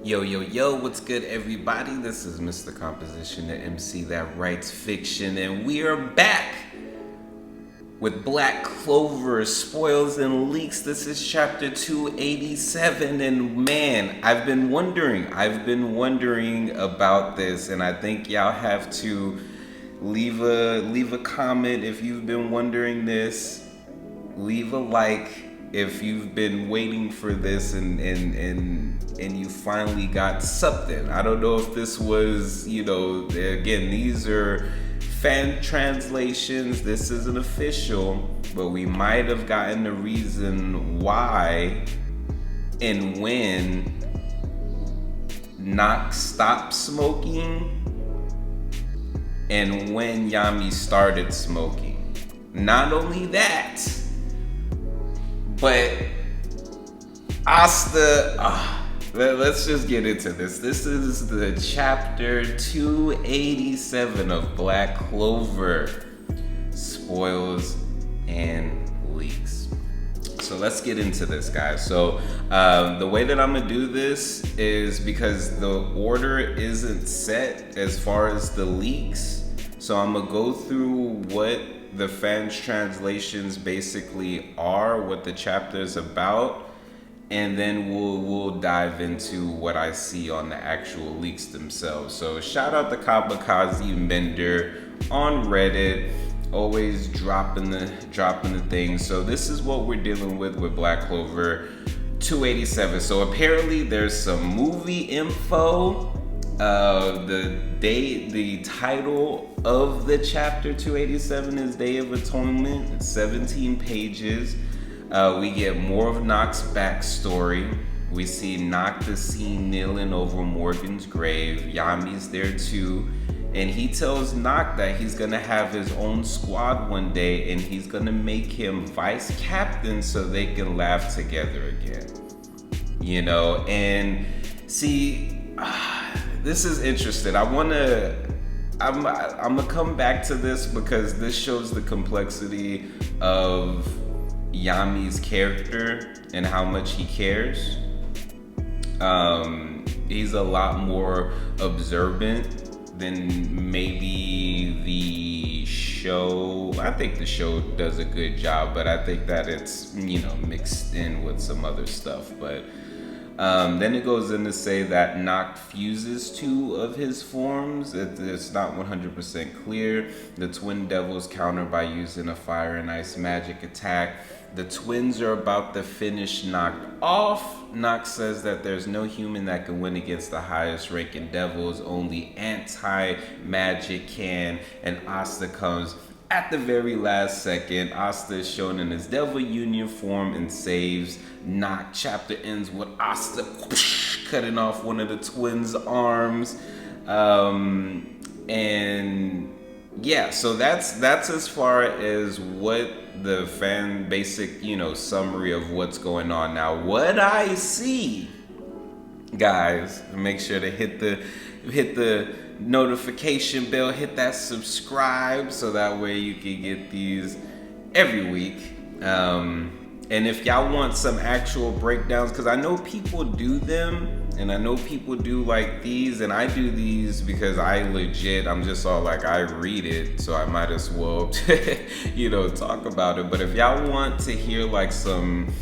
Yo, what's good, everybody? This is Mr. Composition, the MC that writes fiction, and we are back with Black Clover, Spoils and Leaks. This is chapter 287, and man, I've been wondering about this, and I think y'all have to leave a comment if you've been wondering this. Leave a like if you've been waiting for this and you finally got something. I don't know if this was, again, these are fan translations. This isn't official, but we might have gotten the reason why and when Nacht stopped smoking and when Yami started smoking. Not only that, but Asta, let's just get into this. This is the chapter 287 of Black Clover, Spoils and Leaks. So let's get into this, guys. So the way that I'm gonna do this is because the order isn't set as far as the leaks. So I'm gonna go through what the fans' translations basically are, what the chapter is about, and then we'll dive into what I see on the actual leaks themselves. So shout out to Kamikaze Mender on Reddit, always dropping the things. So this is what we're dealing with Black Clover 287. So apparently there's some movie info. The title of the chapter 287 is Day of Atonement. It's 17 pages. We get more of Nacht's backstory. We see Nacht is seen kneeling over Morgan's grave. Yami's there too. And he tells Nacht that he's gonna have his own squad one day and he's gonna make him vice captain so they can laugh together again. And see, this is interesting. I'm gonna come back to this because this shows the complexity of Yami's character and how much he cares. He's a lot more observant than maybe the show. I think the show does a good job, but I think that it's, mixed in with some other stuff. But then it goes in to say that Nacht fuses two of his forms. It's not 100% clear. The twin devils counter by using a fire and ice magic attack. The twins are about to finish Nacht off. Nacht says that there's no human that can win against the highest ranking devils. Only anti-magic can. And Asta comes at the very last second. Asta is shown in his Devil Union form and saves Nacht. Chapter ends with Asta cutting off one of the twins' arms. And yeah, so that's as far as what the fan basic, summary of what's going on. Now, what I see, guys, make sure to hit the notification bell, hit that subscribe, so that way you can get these every week. And if y'all want some actual breakdowns, because I know people do them, and I know people do like these, and I do these because I'm just all like, I read it, so I might as well, talk about it. But if y'all want to hear like some,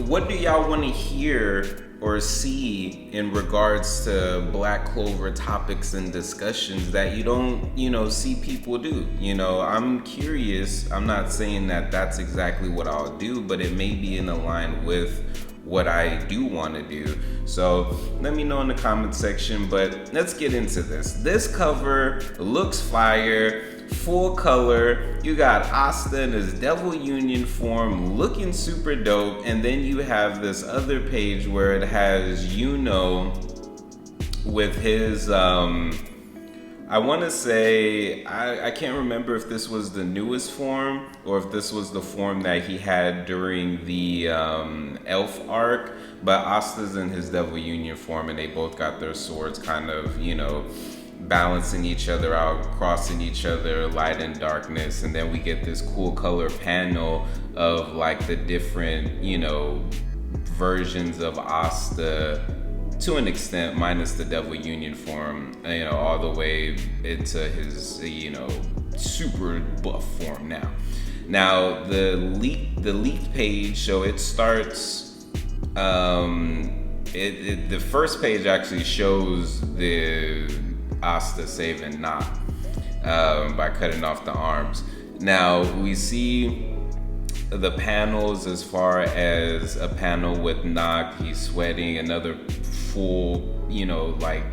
what do y'all want to hear or see in regards to Black Clover topics and discussions that you don't, see people do? I'm curious. I'm not saying that that's exactly what I'll do, but it may be in line with what I do want to do. So let me know in the comment section, but let's get into this. This cover looks fire, full color. You got Asta in his Devil Union form looking super dope, and then you have this other page where it has with his I want to say, I can't remember if this was the newest form or if this was the form that he had during the Elf arc, but Asta's in his Devil Union form and they both got their swords kind of, balancing each other out, crossing each other, light and darkness. And then we get this cool color panel of like the different, versions of Asta to an extent, minus the Devil Union form, you know, all the way into his, you know, super buff form now. Now the leaked page, so it starts. The first page actually shows the Asta saving Nacht by cutting off the arms. Now we see the panels as far as a panel with Nacht, he's sweating, another full, you know, like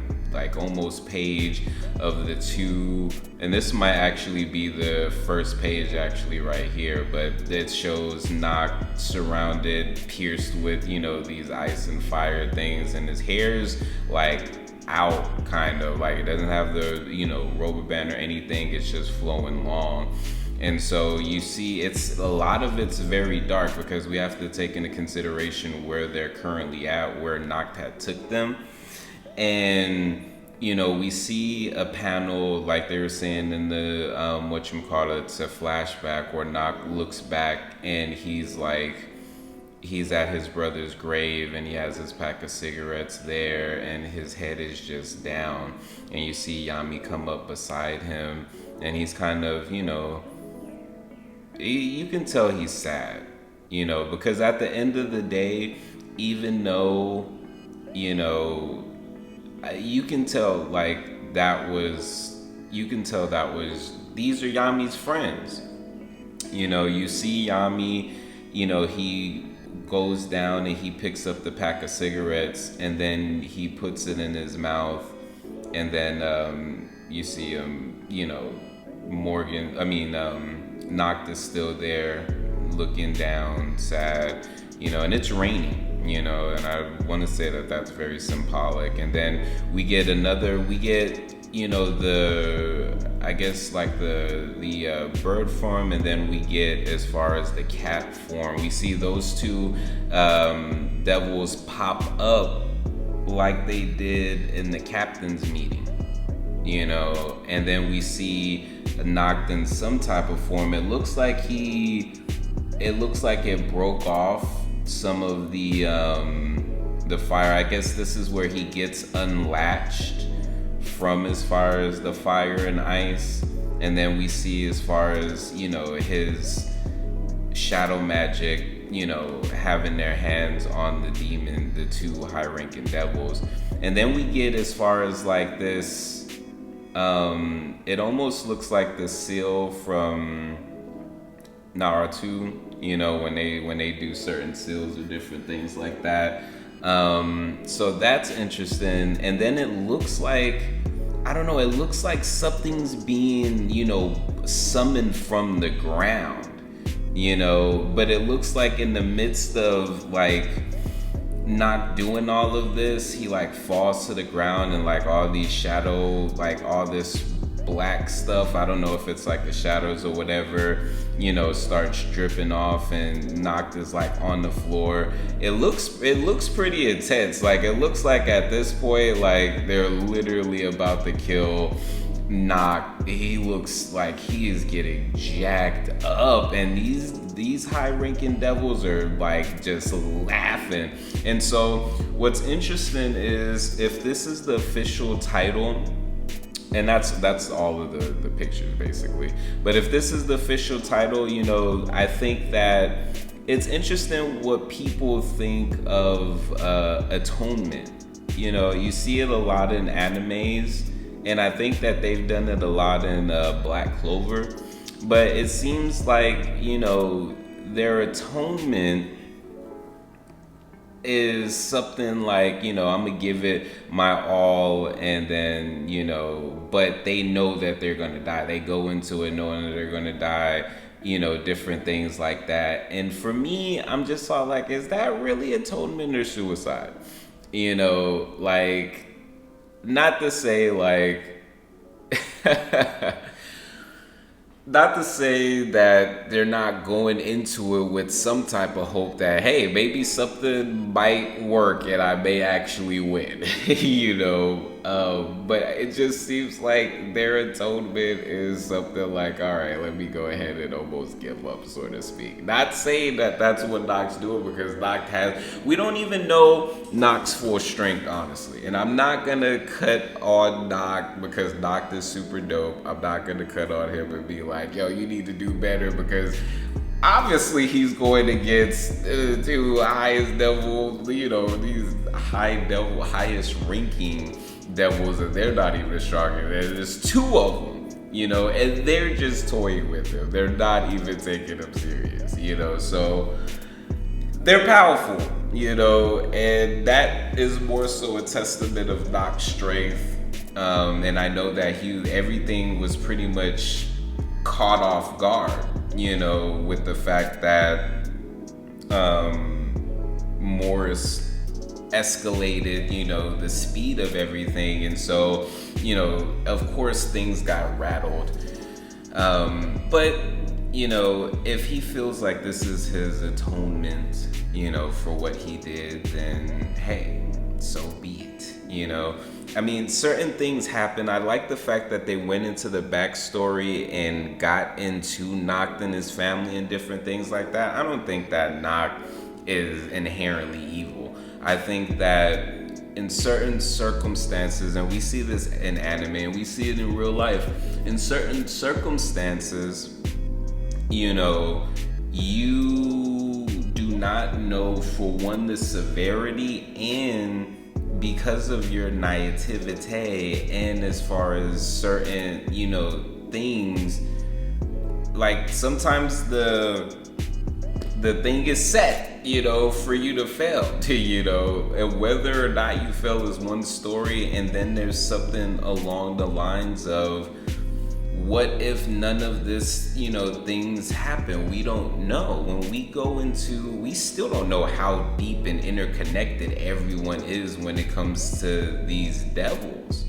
almost page of the two, and this might actually be the first page actually right here, but it shows Nacht surrounded, pierced with, you know, these ice and fire things, and his hair's like out, kind of like it doesn't have the, you know, rubber band or anything, it's just flowing long. And so you see, it's a lot of it's very dark because we have to take into consideration where they're currently at, where Nacht had took them. And, you know, we see a panel, like they were saying in the, it's a flashback where Nacht looks back and he's at his brother's grave and he has his pack of cigarettes there and his head is just down. And you see Yami come up beside him and he's kind of, you know, you can tell he's sad, you know, because at the end of the day, even though, you know, you can tell these are Yami's friends. You know, you see Yami, you know, he goes down and he picks up the pack of cigarettes and then he puts it in his mouth, and then you see him, you know, Nacht is still there looking down, sad, you know, and it's raining. You know, and I want to say that that's very symbolic. And then we get, you know, the bird form, and then we get, as far as the cat form, we see those two devils pop up like they did in the captain's meeting, you know, and then we see Nacht in some type of form. It looks like it broke off some of the fire. I guess this is where he gets unlatched from, as far as the fire and ice. And then we see, as far as, you know, his shadow magic, you know, having their hands on the demon, the two high-ranking devils. And then we get, as far as like this, it almost looks like the seal from Naruto, you know, when they do certain seals or different things like that. So that's interesting. And then it looks like, I don't know, it looks like something's being, you know, summoned from the ground, you know, but it looks like in the midst of like not doing all of this, he like falls to the ground and like all these shadow, like all this black stuff, I don't know if it's like the shadows or whatever, you know, starts dripping off, and Nacht is like on the floor. It looks pretty intense. Like it looks like at this point, like they're literally about to kill Nacht. He looks like he is getting jacked up, and these high-ranking devils are like just laughing. And so what's interesting is, if this is the official title, and that's all of the pictures basically, but if this is the official title, you know, I think that it's interesting what people think of atonement. You know, you see it a lot in animes, and I think that they've done it a lot in Black Clover, but it seems like, you know, their atonement is something like, you know, I'm gonna give it my all, and then, you know, but they know that they're gonna die. They go into it knowing that they're gonna die, you know, different things like that. And for me, I'm just all like, is that really atonement or suicide? You know, like, not to say like not to say that they're not going into it with some type of hope that, hey, maybe something might work and I may actually win, you know. But it just seems like their atonement is something like, all right, let me go ahead and almost give up, so to speak. Not saying that that's what Nacht's doing, because we don't even know Nacht's full strength, honestly. And I'm not gonna cut on Nacht because Nacht is super dope. I'm not gonna cut on him and be like, yo, you need to do better, because obviously he's going against two highest devil, you know, these highest ranking devils, and they're not even stronger. There's two of them, you know, and they're just toying with him. They're not even taking him serious, you know. So they're powerful, you know, and that is more so a testament of Nacht's strength. And I know that everything was pretty much caught off guard, you know, with the fact that Morris escalated, you know, the speed of everything. And so, you know, of course things got rattled. But, you know, if he feels like this is his atonement, you know, for what he did, then hey, so be it, you know. I mean, certain things happen. I like the fact that they went into the backstory and got into Nacht and his family and different things like that. I don't think that Nacht is inherently evil. I think that in certain circumstances, and we see this in anime and we see it in real life, in certain circumstances, you know, you do not know, for one, the severity, and because of your naivete, and as far as certain, you know, things, like sometimes the thing is set, you know, for you to fail to, you know, and whether or not you fail is one story, and then there's something along the lines of, what if none of this, you know, things happen? We don't know. When we still don't know how deep and interconnected everyone is when it comes to these devils.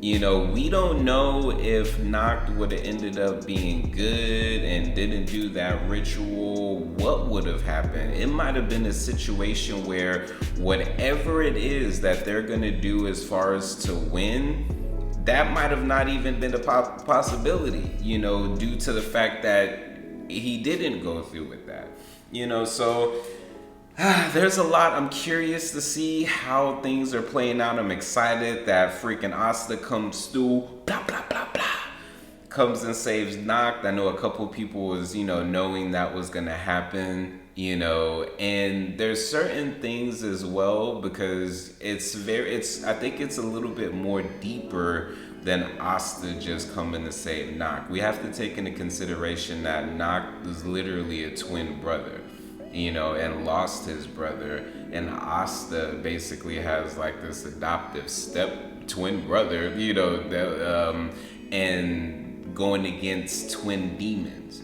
You know, we don't know if Nacht would have ended up being good and didn't do that ritual, what would have happened? It might have been a situation where whatever it is that they're gonna do as far as to win, that might have not even been a possibility, you know, due to the fact that he didn't go through with that, you know. So there's a lot. I'm curious to see how things are playing out. I'm excited that freaking Asta comes through, blah, blah, blah, blah, comes and saves Nacht. I know a couple of people was, you know, knowing that was gonna happen, you know, and there's certain things as well, because I think it's a little bit more deeper than Asta just coming to save Nacht. We have to take into consideration that Nacht was literally a twin brother, you know, and lost his brother, and Asta basically has like this adoptive step twin brother, you know, and going against twin demons.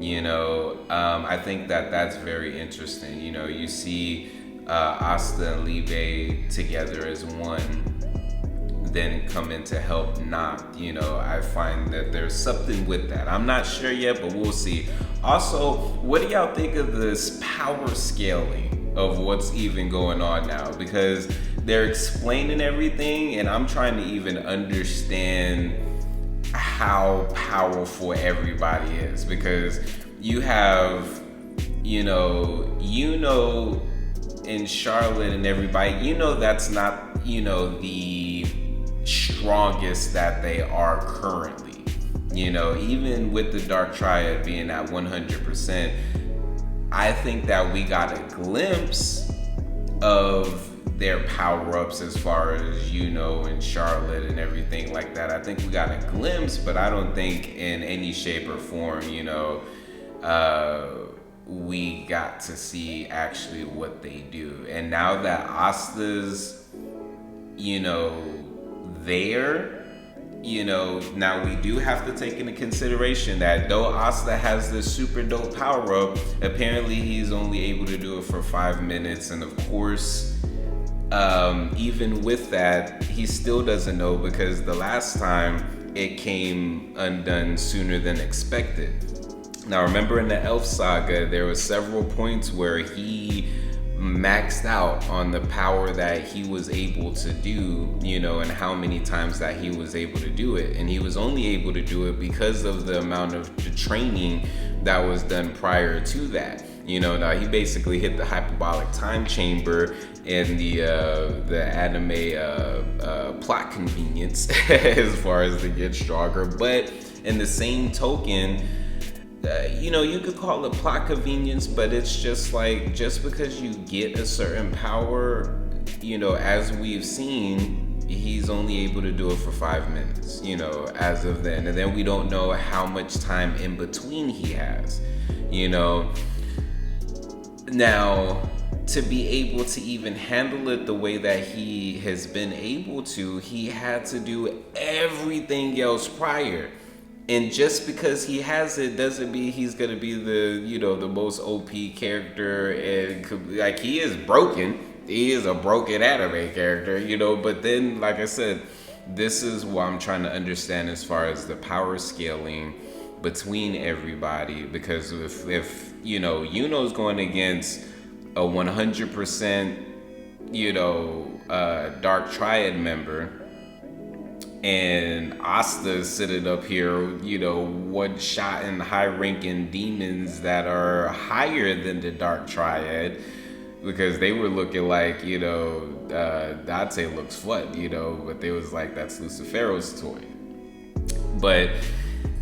You know, I think that that's very interesting. You know, you see Asta and Libe together as one, then come in to help Nacht. You know, I find that there's something with that. I'm not sure yet, but we'll see. Also, what do y'all think of this power scaling of what's even going on now? Because they're explaining everything, and I'm trying to even understand how powerful everybody is, because you have, you know, in Charlotte and everybody, you know, that's not, you know, the strongest that they are currently, you know, even with the Dark Triad being at 100%. I think that we got a glimpse of their power-ups as far as, you know, in Charlotte and everything like that. I think we got a glimpse, but I don't think in any shape or form, you know, we got to see actually what they do. And now that Asta's, you know, there, you know, now we do have to take into consideration that though Asta has this super dope power-up, apparently he's only able to do it for 5 minutes, and of course, even with that, he still doesn't know, because the last time it came undone sooner than expected. Now remember, in the Elf Saga, there were several points where he maxed out on the power that he was able to do, and how many times that he was able to do it. And he was only able to do it because of the amount of the training that was done prior to that. Now he basically hit the hyperbolic time chamber and the anime plot convenience as far as to get stronger. But in the same token, you could call it plot convenience, but it's just like, just because you get a certain power, as we've seen, he's only able to do it for 5 minutes, as of then. And then we don't know how much time in between he has, Now, to be able to even handle it the way that he has been able to, he had to do everything else prior. And just because he has it doesn't mean he's gonna be the most OP character. And like, he is broken. He is a broken anime character, But then, like I said, this is what I'm trying to understand as far as the power scaling between everybody. Because if Yuno's going against a 100%, Dark Triad member, and Asta sitting up here, one shot in high-ranking demons that are higher than the Dark Triad, because they were looking like, I'd say looks fun, but they was like, that's Lucifero's toy. But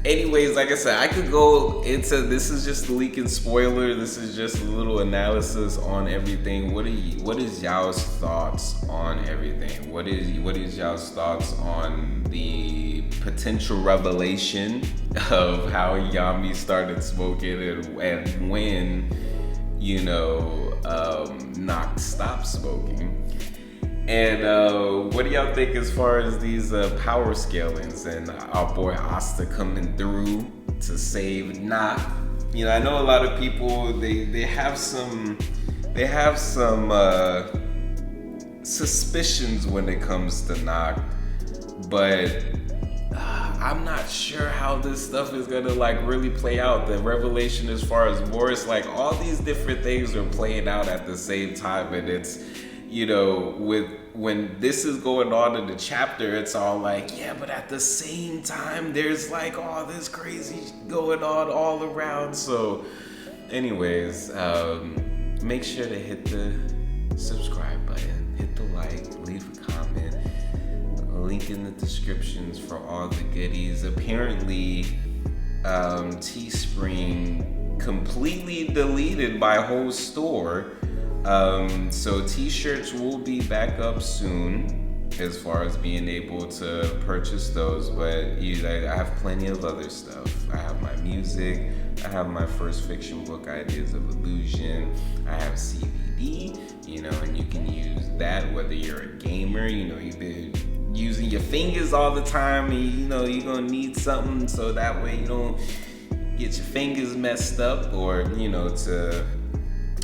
anyways, like I said, I could go into, this is just a leaking spoiler. This is just a little analysis on everything. What is y'all's thoughts on everything? What is y'all's thoughts on the potential revelation of how Yami started smoking and when, Nacht stopped smoking? And what do y'all think as far as these power scalings and our boy Asta coming through to save Nacht? I know a lot of people, they have some suspicions when it comes to Nacht, but I'm not sure how this stuff is gonna really play out. The revelation as far as Morris, all these different things are playing out at the same time, and it's, when this is going on in the chapter, it's all like, yeah, but at the same time, there's all this crazy going on all around. So anyways, make sure to hit the subscribe button, hit the like, leave a comment, link in the descriptions for all the goodies. Apparently, Teespring completely deleted my whole store. So t-shirts will be back up soon as far as being able to purchase those, but I have plenty of other stuff. I have my music, I have my first fiction book, Ideas of Illusion, I have CBD, and you can use that whether you're a gamer, you've been using your fingers all the time, and you're gonna need something so that way you don't get your fingers messed up, or to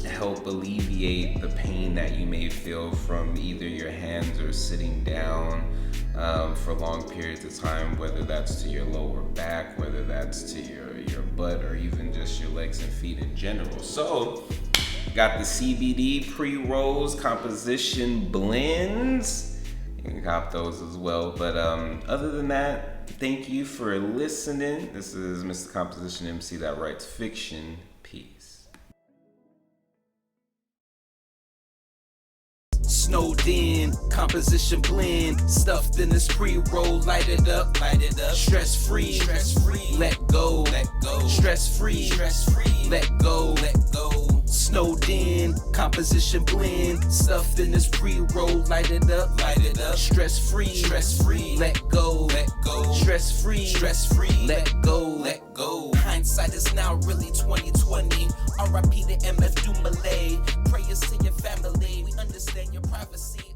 help alleviate the pain that you may feel from either your hands or sitting down for long periods of time, whether that's to your lower back, whether that's to your butt, or even just your legs and feet in general. So got the CBD Prerolls composition blends. You can cop those as well. But other than that, thank you for listening. This is Mr. Composition MC that writes fiction. Peace. Snowed in, composition blend, stuffed in this pre-roll, light it up, stress free, let go, stress free, let go, snowed in, composition blend, stuffed in this pre-roll, light it up, stress free, let go, stress free, let go, hindsight is now really 2020, RIP to MF Dumoulin, prayers to your family, we understand your privacy.